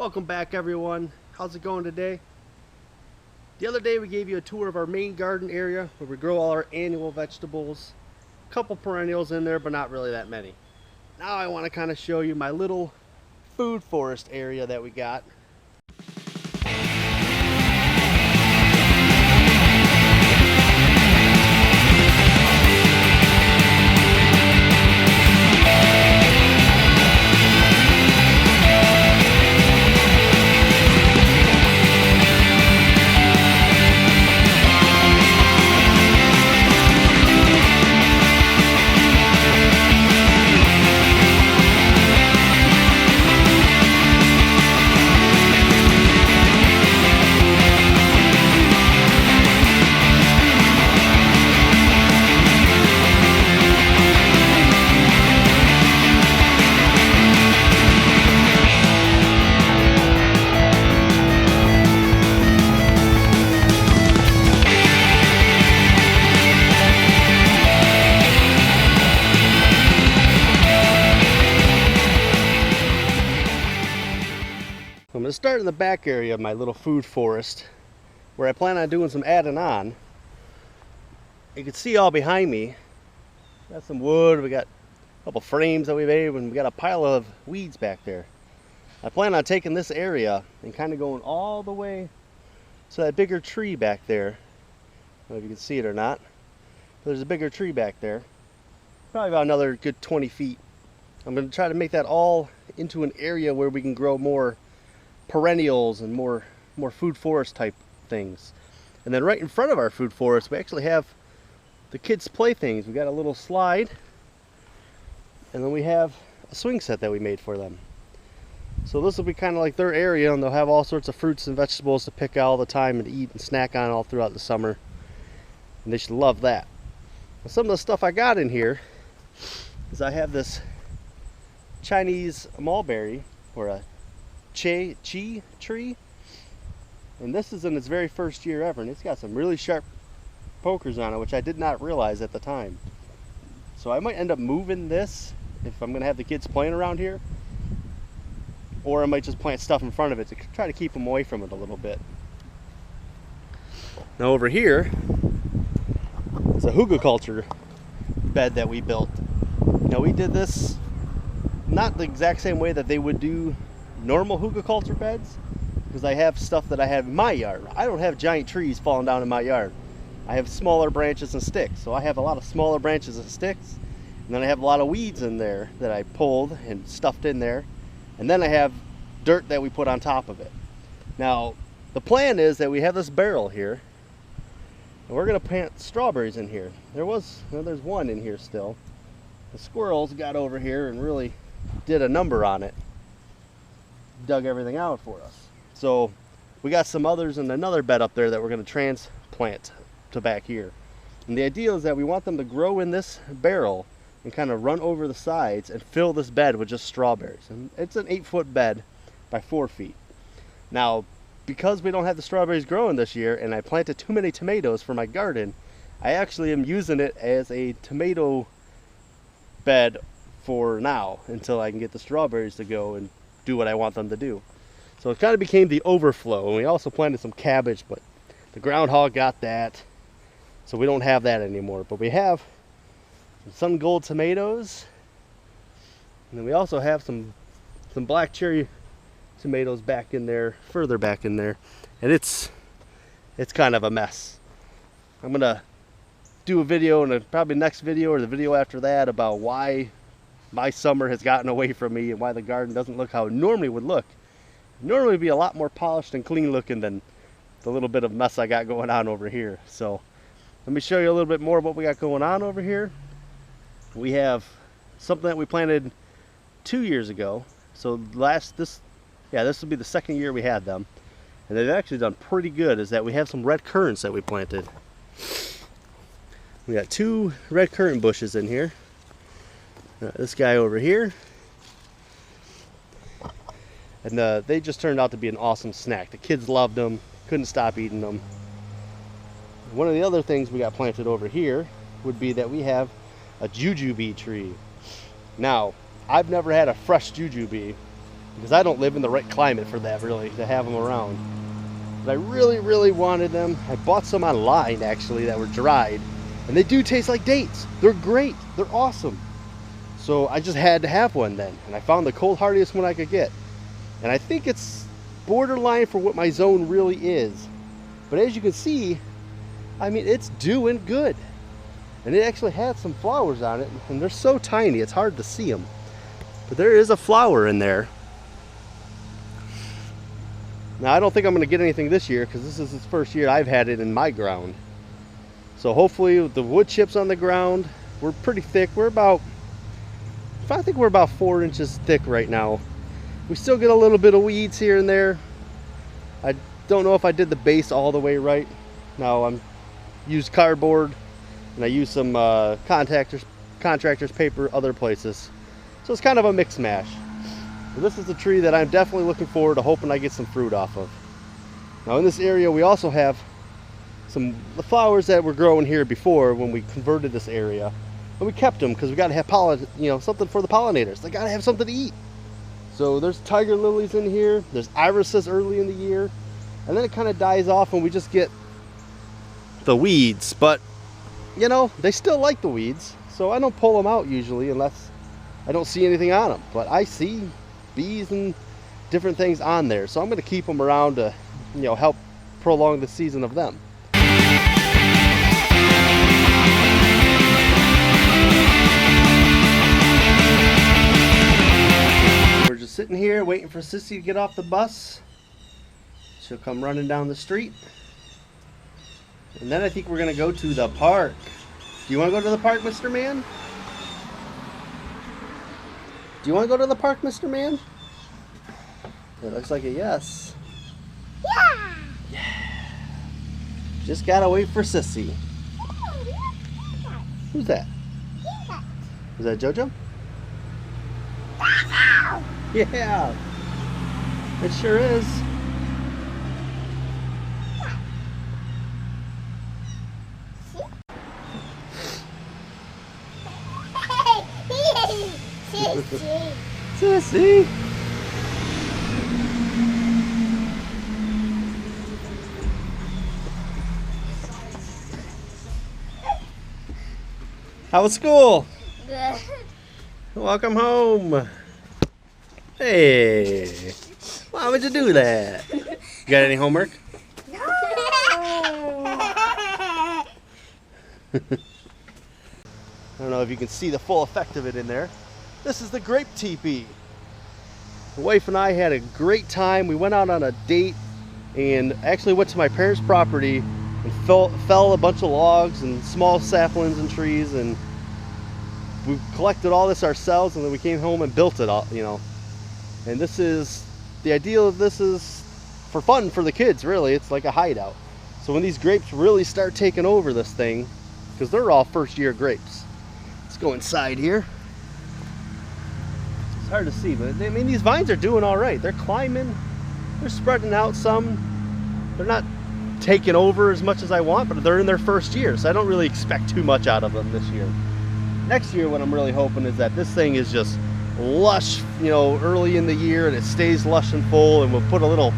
Welcome back, everyone. How's it going today? The other day we gave you a tour of our main garden area where we grow all our annual vegetables. A couple perennials in there, but not really that many. Now I want to kind of show you my little food forest area that we got. I'm going to start in the back area of my little food forest where I plan on doing some adding on. You can see all behind me, got some wood, we got a couple frames that we made, and we got a pile of weeds back there. I plan on taking this area and kind of going all the way to that bigger tree back there. I don't know if you can see it or not. There's a bigger tree back there, probably about another good 20 feet. I'm going to try to make that all into an area where we can grow more perennials and more food forest type things. And then right in front of our food forest we actually have the kids' playthings. We got a little slide, and then we have a swing set that we made for them. So this will be kind of like their area, and they'll have all sorts of fruits and vegetables to pick all the time and eat and snack on all throughout the summer, and they should love that. Now, some of the stuff I got in here is I have this Chinese mulberry, or a chi tree, and this is in its very first year ever, and it's got some really sharp pokers on it, which I did not realize at the time. So I might end up moving this if I'm gonna have the kids playing around here, or I might just plant stuff in front of it to try to keep them away from it a little bit. Now over here is a hugelkultur bed that we built. Now we did this not the exact same way that they would do normal hugelkultur beds, because I have stuff that I have in my yard. I don't have giant trees falling down in my yard. I have smaller branches and sticks, so I have a lot of smaller branches and sticks, and then I have a lot of weeds in there that I pulled and stuffed in there, and then I have dirt that we put on top of it. Now the plan is that we have this barrel here, and we're going to plant strawberries in here. There's one in here still. The squirrels got over here and really did a number on it, dug everything out for us. So we got some others in another bed up there that we're going to transplant to back here. And the idea is that we want them to grow in this barrel and kind of run over the sides and fill this bed with just strawberries. And it's an 8-foot bed by 4 feet. Now, because we don't have the strawberries growing this year and I planted too many tomatoes for my garden, I actually am using it as a tomato bed for now until I can get the strawberries to go and do what I want them to do. So it kind of became the overflow, and we also planted some cabbage, but the groundhog got that, so we don't have that anymore. But we have some sun gold tomatoes, and then we also have some black cherry tomatoes back in there, further back in there, and it's kind of a mess. I'm gonna do a video, and probably next video or the video after that, about why my summer has gotten away from me and why the garden doesn't look how it normally would look. Normally it'd be a lot more polished and clean looking than the little bit of mess I got going on over here. So let me show you a little bit more of what we got going on over here. We have something that we planted 2 years ago. So this will be the second year we had them, and they've actually done pretty good. Is that we have some red currants that we planted. We got 2 red currant bushes in here. This guy over here, and they just turned out to be an awesome snack. The kids loved them, couldn't stop eating them. One of the other things we got planted over here would be that we have a jujube tree. Now, I've never had a fresh jujube, because I don't live in the right climate for that, really, to have them around. But I really, really wanted them. I bought some online, actually, that were dried. And they do taste like dates. They're great. They're awesome. So I just had to have one then. And I found the cold hardiest one I could get. And I think it's borderline for what my zone really is. But as you can see, I mean, it's doing good. And it actually had some flowers on it. And they're so tiny, it's hard to see them. But there is a flower in there. Now, I don't think I'm going to get anything this year because this is its first year I've had it in my ground. So hopefully with the wood chips on the ground, we're pretty thick. I think we're about 4 inches thick right now. We still get a little bit of weeds here and there. I don't know if I did the base all the way right. Now I'm used cardboard and I used some contractors paper other places. So it's kind of a mix mash. This is a tree that I'm definitely looking forward to hoping I get some fruit off of. Now in this area we also have the flowers that were growing here before when we converted this area. And we kept them because we got to have something for the pollinators. They got to have something to eat. So there's tiger lilies in here. There's irises early in the year. And then it kind of dies off and we just get the weeds. But, you know, they still like the weeds. So I don't pull them out usually unless I don't see anything on them. But I see bees and different things on there. So I'm going to keep them around to, help prolong the season of them. We're just sitting here waiting for Sissy to get off the bus. She'll come running down the street. And then I think we're going to go to the park. Do you want to go to the park, Mr. Man? Do you want to go to the park, Mr. Man? It looks like a yes. Yeah! Yeah. Just gotta wait for Sissy. Who's that? Is that JoJo? Yeah. It sure is. Sissy. How was school? Good. Welcome home. Hey. Why would you do that? You got any homework? No. I don't know if you can see the full effect of it in there. This is the grape teepee. The wife and I had a great time. We went out on a date and actually went to my parents' property and fell a bunch of logs and small saplings and trees, and we collected all this ourselves, and then we came home and built it all, And this is, the ideal of this is for fun for the kids, really. It's like a hideout. So when these grapes really start taking over this thing, because they're all first year grapes. Let's go inside here. It's hard to see, but I mean, these vines are doing all right. They're climbing, they're spreading out some. They're not taking over as much as I want, but they're in their first year, so I don't really expect too much out of them this year. Next year, what I'm really hoping is that this thing is just lush, early in the year, and it stays lush and full, and we'll put a little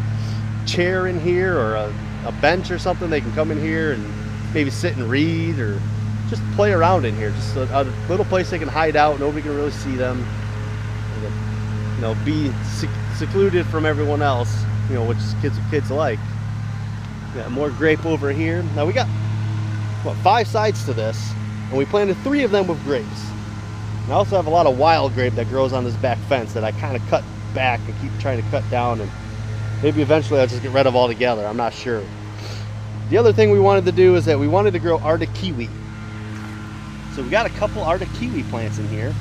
chair in here or a bench or something. They can come in here and maybe sit and read or just play around in here. Just a little place they can hide out. Nobody can really see them. Be secluded from everyone else, which kids like. Got more grape over here. Now we got, 5 sides to this, and we planted 3 of them with grapes. And I also have a lot of wild grape that grows on this back fence that I kind of cut back and keep trying to cut down, and maybe eventually I'll just get rid of altogether. I'm not sure. The other thing we wanted to do is that we wanted to grow Arctic kiwi. So we got a couple Arctic kiwi plants in here.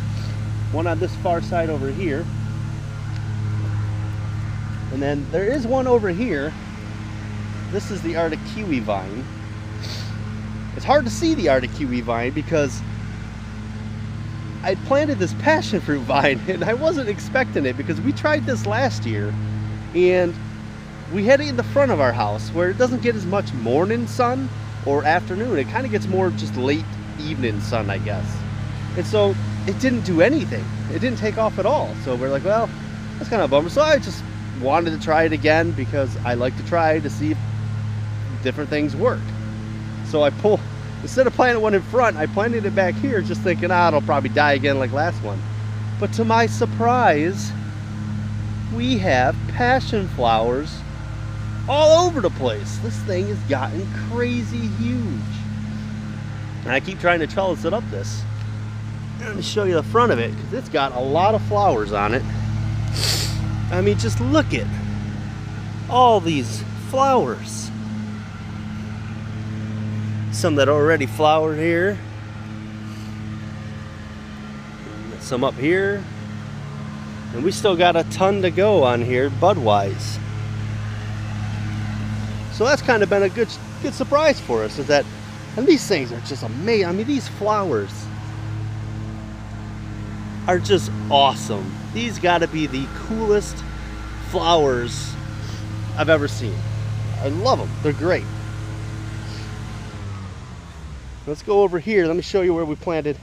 One on this far side over here. And then there is one over here. This is the Arctic kiwi vine. It's hard to see the Arctic kiwi vine because I planted this passion fruit vine and I wasn't expecting it, because we tried this last year and we had it in the front of our house where it doesn't get as much morning sun or afternoon. It kind of gets more just late evening sun, I guess. And so it didn't do anything. It didn't take off at all. So we're like, well, that's kind of a bummer. So I just wanted to try it again because I like to try to see if different things work. So instead of planting one in front, I planted it back here just thinking, it'll probably die again like last one. But to my surprise, we have passion flowers all over the place. This thing has gotten crazy huge. And I keep trying to trellis it up this. Let me show you the front of it because it's got a lot of flowers on it. I mean, just look at all these flowers. Some that are already flowered here. Some up here. And we still got a ton to go on here, bud-wise. So that's kind of been a good surprise for us, is that, and these things are just amazing. I mean, these flowers are just awesome. These gotta be the coolest flowers I've ever seen. I love them, they're great. Let's go over here. Let me show you where we planted.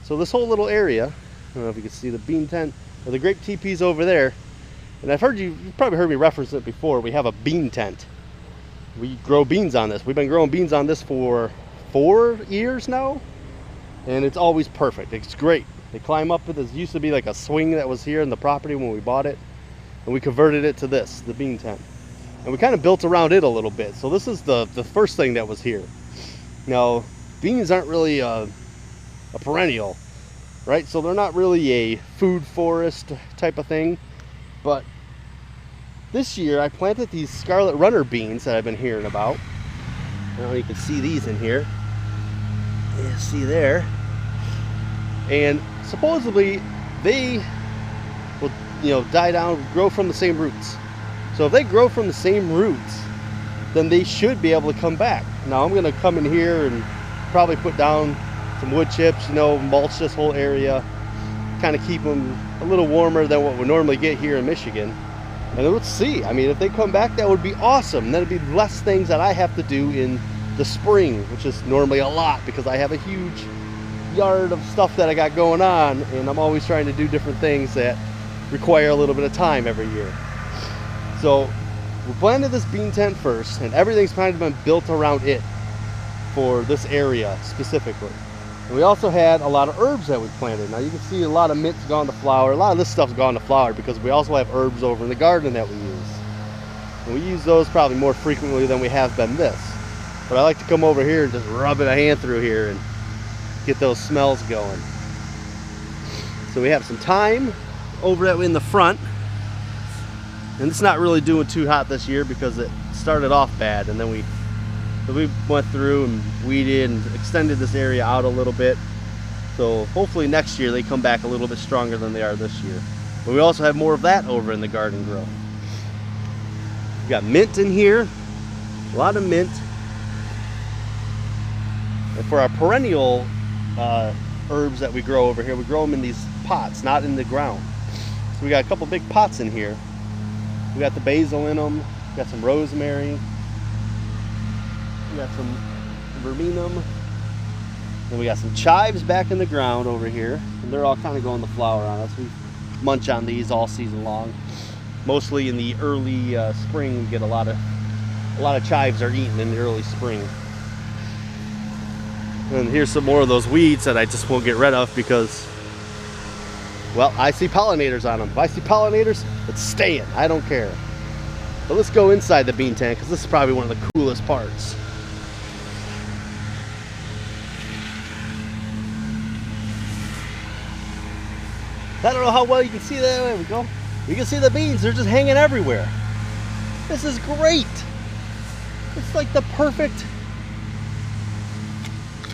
So this whole little area, I don't know if you can see the bean tent or the grape teepees over there. And you've probably heard me reference it before. We have a bean tent. We grow beans on this. We've been growing beans on this for 4 years now. And it's always perfect. It's great. They climb up. This used to be like a swing that was here in the property when we bought it. And we converted it to this, the bean tent. And we kind of built around it a little bit. So this is the first thing that was here. Now, beans aren't really a perennial, right? So they're not really a food forest type of thing. But this year I planted these scarlet runner beans that I've been hearing about. I don't know if you can see these in here. Yeah, see there. And supposedly they will, die down, grow from the same roots. So if they grow from the same roots, then they should be able to come back. Now I'm gonna come in here and probably put down some wood chips, mulch this whole area, kind of keep them a little warmer than what we normally get here in Michigan. And then let's see. I mean, if they come back, that would be awesome. Then it'd be less things that I have to do in the spring, which is normally a lot because I have a huge yard of stuff that I got going on, and I'm always trying to do different things that require a little bit of time every year. So we planted this bean tent first, and everything's kind of been built around it for this area specifically. And we also had a lot of herbs that we planted. Now you can see a lot of mint's gone to flower. A lot of this stuff's gone to flower because we also have herbs over in the garden that we use. And we use those probably more frequently than we have been this. But I like to come over here and just rub a hand through here and get those smells going. So we have some thyme over in the front. And it's not really doing too hot this year because it started off bad, and then we went through and weeded and extended this area out a little bit. So hopefully next year they come back a little bit stronger than they are this year. But we also have more of that over in the garden grow. We got mint in here, a lot of mint. And for our perennial herbs that we grow over here, we grow them in these pots, not in the ground. So we got a couple big pots in here. We got the basil in them, we got some rosemary, we got some verminum, and we got some chives back in the ground over here, and they're all kind of going the flower on us. We munch on these all season long. Mostly in the early spring, we get a lot of chives are eaten in the early spring. And here's some more of those weeds that I just won't get rid of because, well, I see pollinators on them. If I see pollinators, it's staying. I don't care. But let's go inside the bean tent because this is probably one of the coolest parts. I don't know how well you can see that. There we go. You can see the beans. They're just hanging everywhere. This is great. It's like the perfect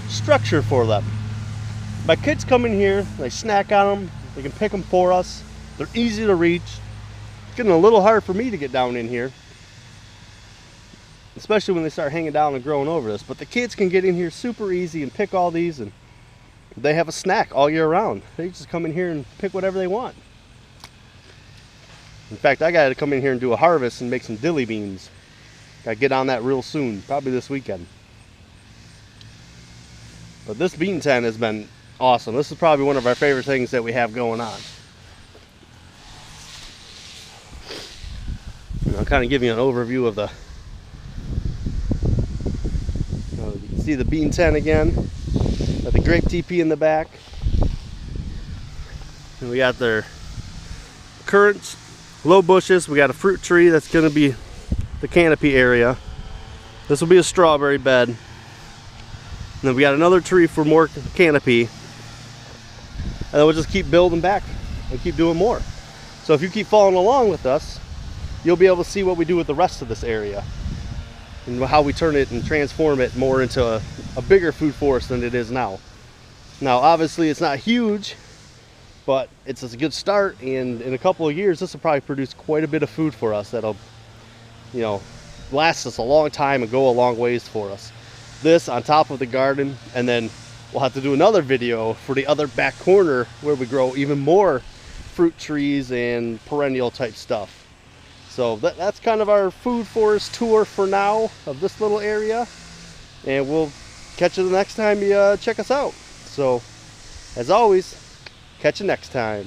structure for them. My kids come in here, they snack on them, they can pick them for us. They're easy to reach. It's getting a little hard for me to get down in here, especially when they start hanging down and growing over this. But the kids can get in here super easy and pick all these, and they have a snack all year round. They just come in here and pick whatever they want. In fact, I got to come in here and do a harvest and make some dilly beans. Got to get on that real soon, probably this weekend. But this bean tent has been awesome. This is probably one of our favorite things that we have going on. I'll kind of give you an overview of the, you can see the bean tent again. Got the grape teepee in the back. And we got their currants, low bushes. We got a fruit tree that's going to be the canopy area. This will be a strawberry bed. And then we got another tree for more canopy. And then we'll just keep building back and keep doing more. So if you keep following along with us, you'll be able to see what we do with the rest of this area and how we turn it and transform it more into a bigger food forest than it is now. Now, obviously, it's not huge, but it's a good start, and in a couple of years, this will probably produce quite a bit of food for us that'll, you know, last us a long time and go a long ways for us. This on top of the garden, and then we'll have to do another video for the other back corner where we grow even more fruit trees and perennial type stuff. So that's kind of our food forest tour for now of this little area, and we'll catch you the next time you check us out. So as always, catch you next time.